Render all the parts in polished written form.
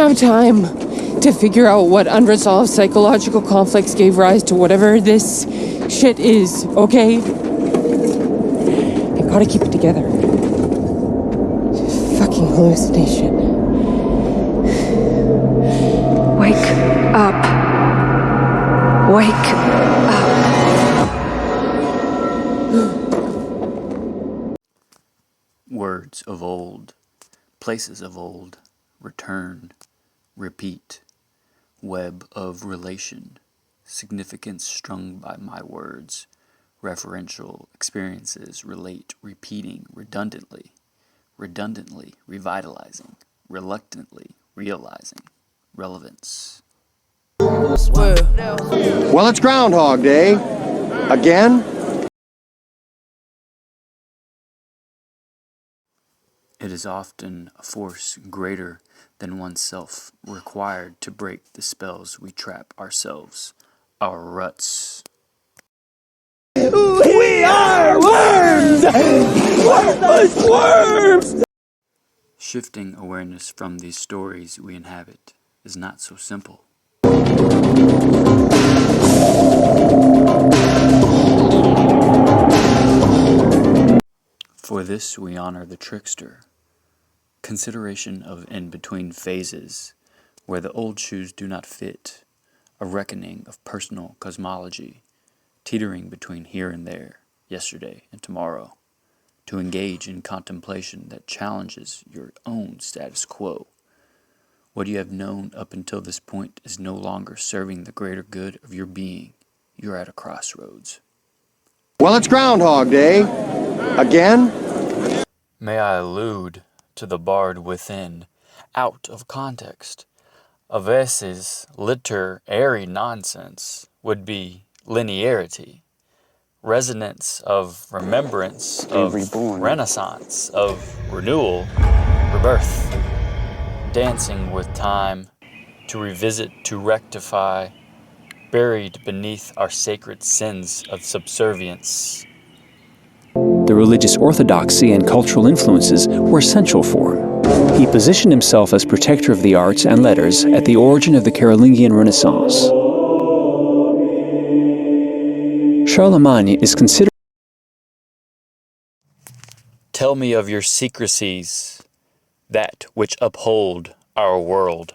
have time to figure out what unresolved psychological conflicts gave rise to whatever this shit is, okay? I gotta keep it together. Fucking hallucination. Wake up. Wake up. Words of old, places of old, return, repeat, web of relation, significance strung by my words, referential experiences relate, repeating, redundantly, revitalizing, reluctantly, realizing, relevance. Well, it's Groundhog Day. Again? It is often a force greater than oneself required to break the spells we trap ourselves, our ruts. We are worms! Worthless worms! Shifting awareness from these stories we inhabit is not so simple. For this we honor the trickster. Consideration of in-between phases, where the old shoes do not fit, a reckoning of personal cosmology, teetering between here and there, yesterday and tomorrow, to engage in contemplation that challenges your own status quo. What you have known up until this point is no longer serving the greater good of your being. You're at a crossroads. Well, it's Groundhog Day. Again? May I allude to the bard within, out of context. A veces literary nonsense would be linearity, resonance of remembrance, of renaissance, of renewal, rebirth, dancing with time, to revisit, to rectify, buried beneath our sacred sins of subservience. The religious orthodoxy and cultural influences were essential for him. He positioned himself as protector of the arts and letters at the origin of the Carolingian Renaissance. Charlemagne is considered... Tell me of your secrecies, that which uphold our world.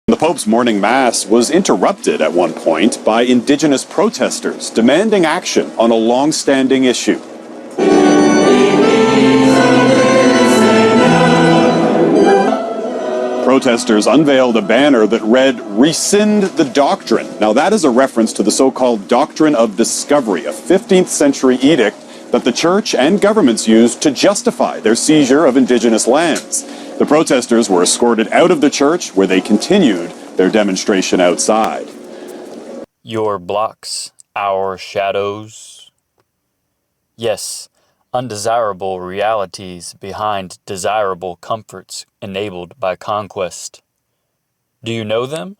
The Pope's morning mass was interrupted at one point by indigenous protesters demanding action on a long-standing issue. Protesters unveiled a banner that read, "Rescind the Doctrine." Now that is a reference to the so-called Doctrine of Discovery, a 15th century edict that the church and governments used to justify their seizure of indigenous lands. The protesters were escorted out of the church, where they continued their demonstration outside. Your blocks, our shadows. Yes, undesirable realities behind desirable comforts enabled by conquest. Do you know them?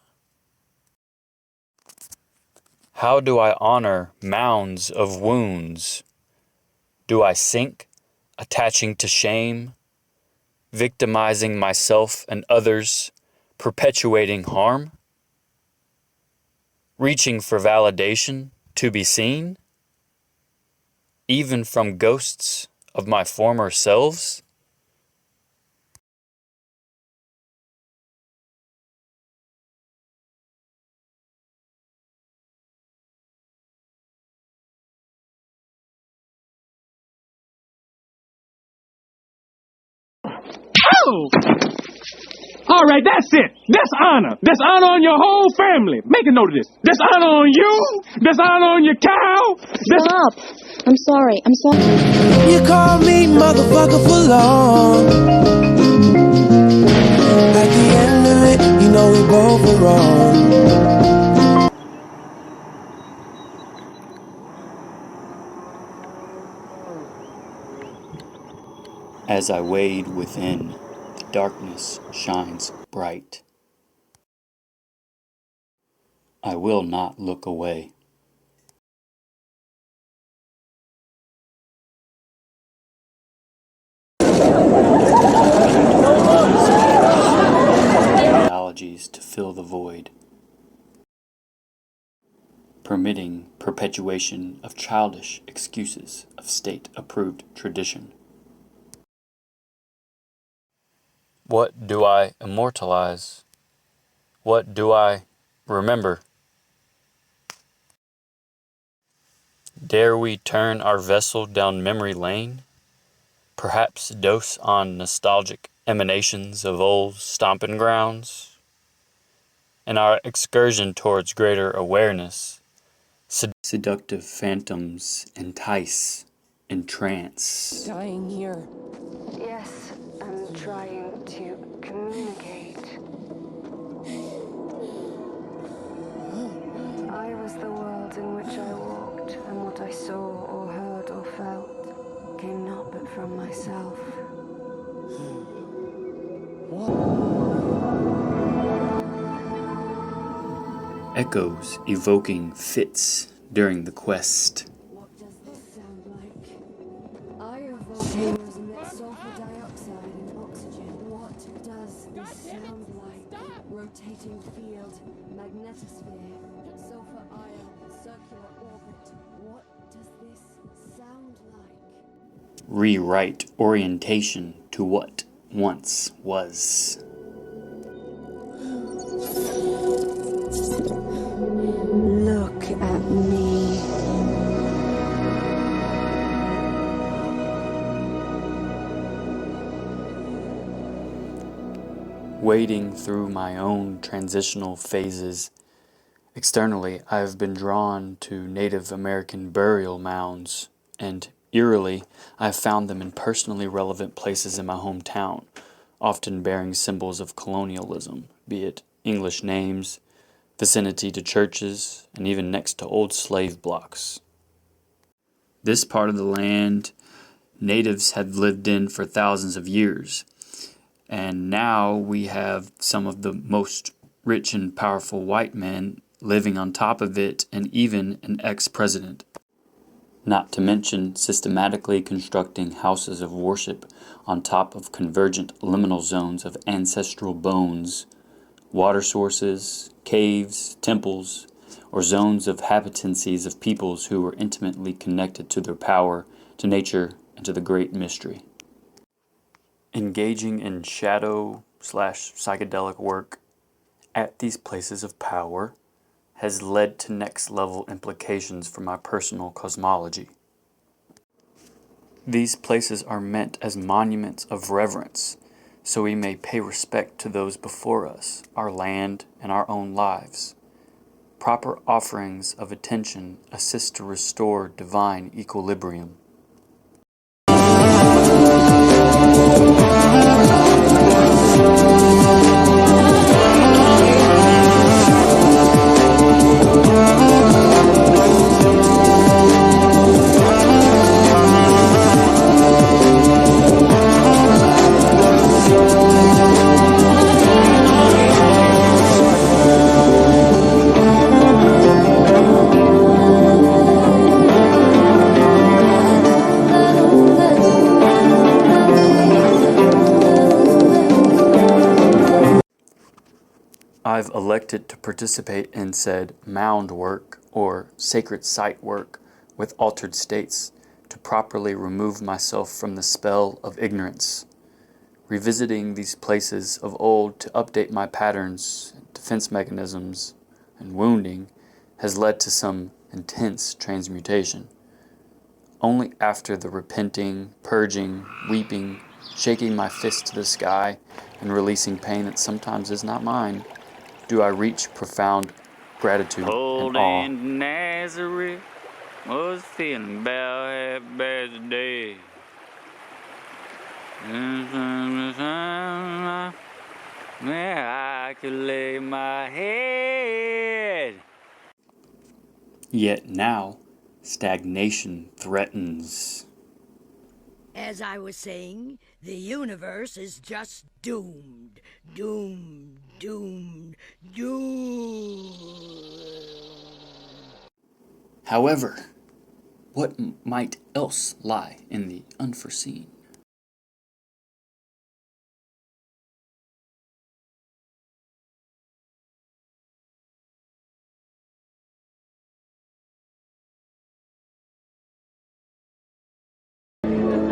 How do I honor mounds of wounds? Do I sink, attaching to shame, victimizing myself and others, perpetuating harm? Reaching for validation to be seen? Even from ghosts of my former selves? Oh! All right, that's it. That's honor. That's honor on your whole family. Make a note of this. That's honor on you. That's honor on your cow. Stop. I'm sorry. You call me motherfucker for long. At the end of it, you know we both were wrong. As I wade within, the darkness shines bright. I will not look away. Modalities to fill the void, permitting perpetuation of childish excuses of state-approved tradition. What do I immortalize? What do I remember? Dare we turn our vessel down memory lane? Perhaps dose on nostalgic emanations of old stompin' grounds? In our excursion towards greater awareness, seductive phantoms entice, entrance. Dying here. Yes, I'm trying to communicate. I was the world in which I walked, and what I saw or heard or felt came not but from myself. Echoes evoking fits during the quest. What does this sound like? I evoke fumes emit sulfur dioxide and oxygen. What does this sound like? Rotating field, magnetosphere, sulfur ion, circular orbit. What does this sound like? Rewrite orientation to what once was. Look at me. Wading through my own transitional phases. Externally, I have been drawn to Native American burial mounds, and eerily, I have found them in personally relevant places in my hometown, often bearing symbols of colonialism, be it English names, vicinity to churches, and even next to old slave blocks. This part of the land natives had lived in for thousands of years, and now we have some of the most rich and powerful white men living on top of it, and even an ex-president. Not to mention systematically constructing houses of worship on top of convergent liminal zones of ancestral bones, water sources, caves, temples, or zones of habitancies of peoples who were intimately connected to their power, to nature, and to the great mystery. Engaging in shadow/psychedelic work at these places of power has led to next-level implications for my personal cosmology. These places are meant as monuments of reverence, so we may pay respect to those before us, our land, and our own lives. Proper offerings of attention assist to restore divine equilibrium. I've elected to participate in said mound work or sacred site work with altered states to properly remove myself from the spell of ignorance. Revisiting these places of old to update my patterns, defense mechanisms, and wounding has led to some intense transmutation. Only after the repenting, purging, weeping, shaking my fist to the sky and releasing pain that sometimes is not mine, do I reach profound gratitude and awe. Old Nazareth was feeling about half bad today. Where I could lay my head. Yet now, stagnation threatens. As I was saying, the universe is just doomed. Doomed, doomed, doomed. However, what might else lie in the unforeseen?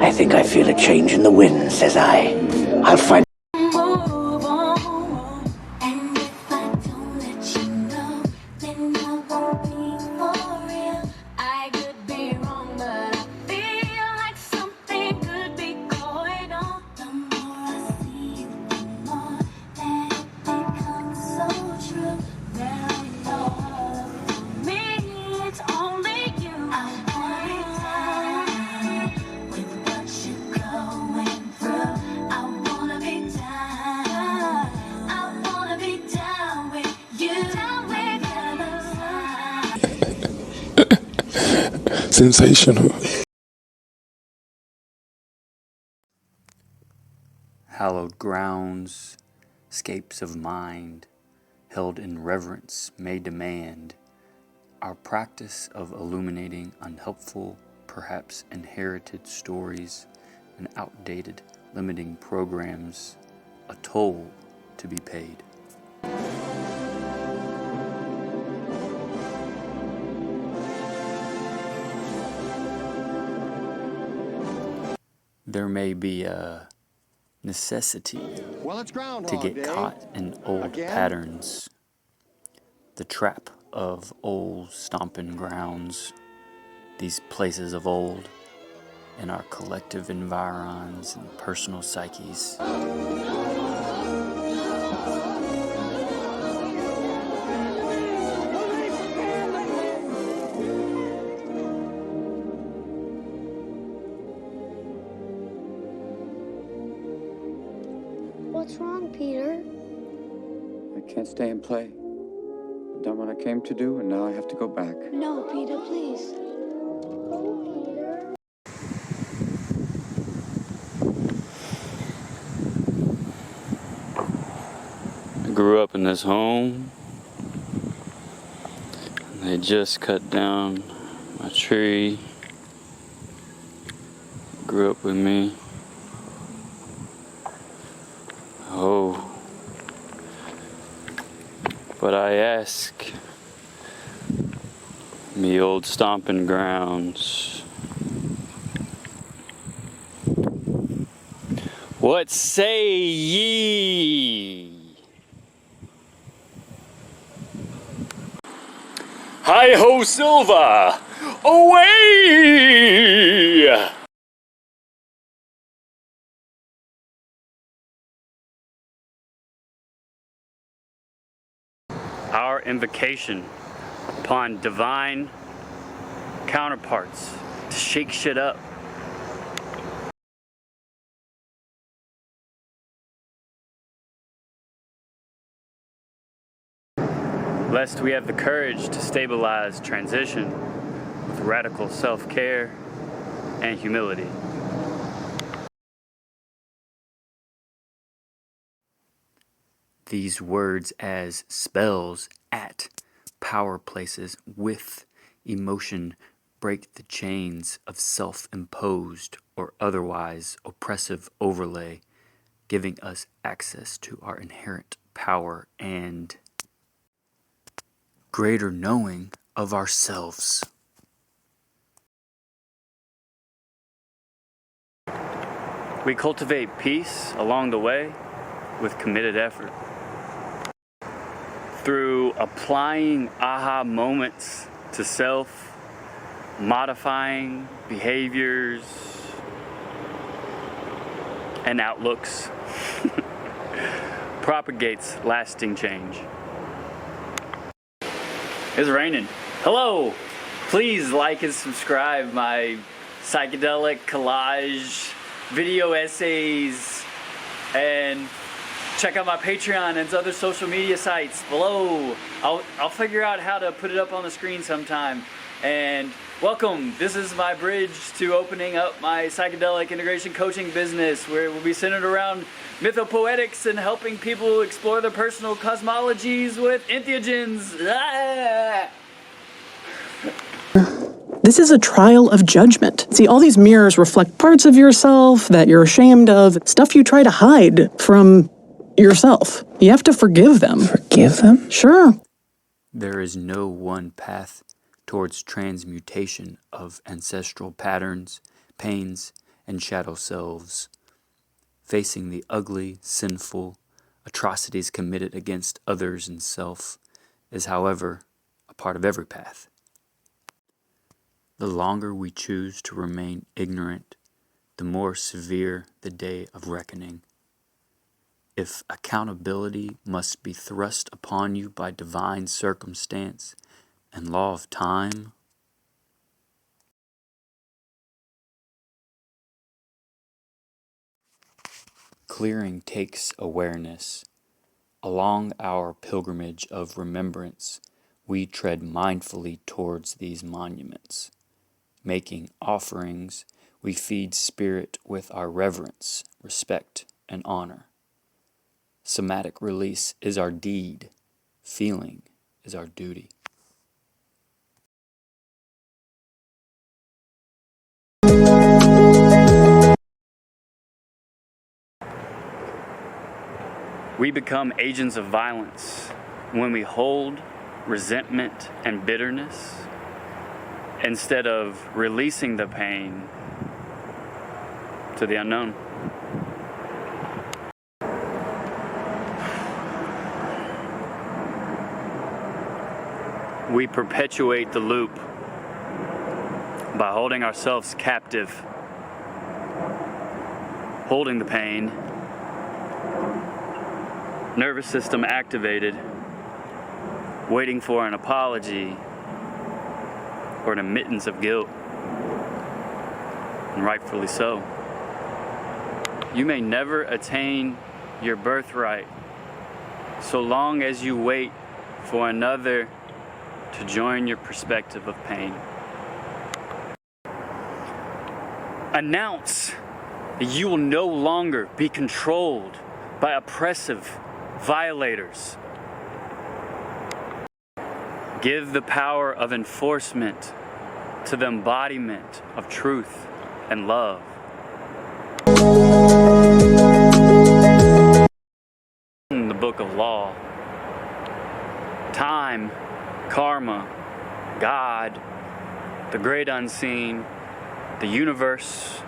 I think I feel a change in the wind, says I. I'll find... Sensational. Hallowed grounds, scapes of mind, held in reverence may demand our practice of illuminating unhelpful, perhaps inherited stories and outdated limiting programs, a toll to be paid. There may be a necessity to get caught in old patterns, the trap of old stompin grounds, these places of old in our collective environs and personal psyches. What's wrong, Peter? I can't stay and play. I've done what I came to do, and now I have to go back. No, Peter, please. Oh, Peter. I grew up in this home. They just cut down my tree. Grew up with me. Oh. But I ask, me old stomping grounds, what say ye? Hi-ho, Silva! Away! Our invocation upon divine counterparts to shake shit up. Lest we have the courage to stabilize transition with radical self-care and humility. These words as spells at power places with emotion break the chains of self-imposed or otherwise oppressive overlay, giving us access to our inherent power and greater knowing of ourselves. We cultivate peace along the way with committed effort. Through applying aha moments to self, modifying behaviors, and outlooks propagates lasting change. It's raining. Hello! Please like and subscribe my psychedelic collage video essays, and check out my Patreon and other social media sites below. I'll figure out how to put it up on the screen sometime. And welcome. This is my bridge to opening up my psychedelic integration coaching business, where it will be centered around mythopoetics and helping people explore their personal cosmologies with entheogens. Ah! This is a trial of judgment. See, all these mirrors reflect parts of yourself that you're ashamed of, stuff you try to hide from yourself. You have to forgive them. Forgive them? Sure. There is no one path towards transmutation of ancestral patterns, pains, and shadow selves. Facing the ugly, sinful atrocities committed against others and self is, however, a part of every path. The longer we choose to remain ignorant, the more severe the day of reckoning. If accountability must be thrust upon you by divine circumstance and law of time, clearing takes awareness. Along our pilgrimage of remembrance, we tread mindfully towards these monuments. Making offerings, we feed spirit with our reverence, respect, and honor. Somatic release is our deed. Feeling is our duty. We become agents of violence when we hold resentment and bitterness instead of releasing the pain to the unknown. We perpetuate the loop by holding ourselves captive, holding the pain, nervous system activated, waiting for an apology or an admittance of guilt, and rightfully so. You may never attain your birthright so long as you wait for another to join your perspective of pain. Announce that you will no longer be controlled by oppressive violators. Give the power of enforcement to the embodiment of truth and love. In the book of law, time, karma, God, the great unseen, the universe,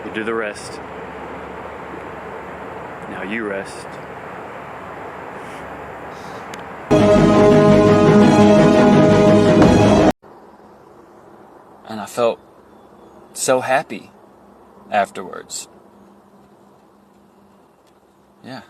will do the rest. Now you rest. And I felt so happy afterwards. Yeah.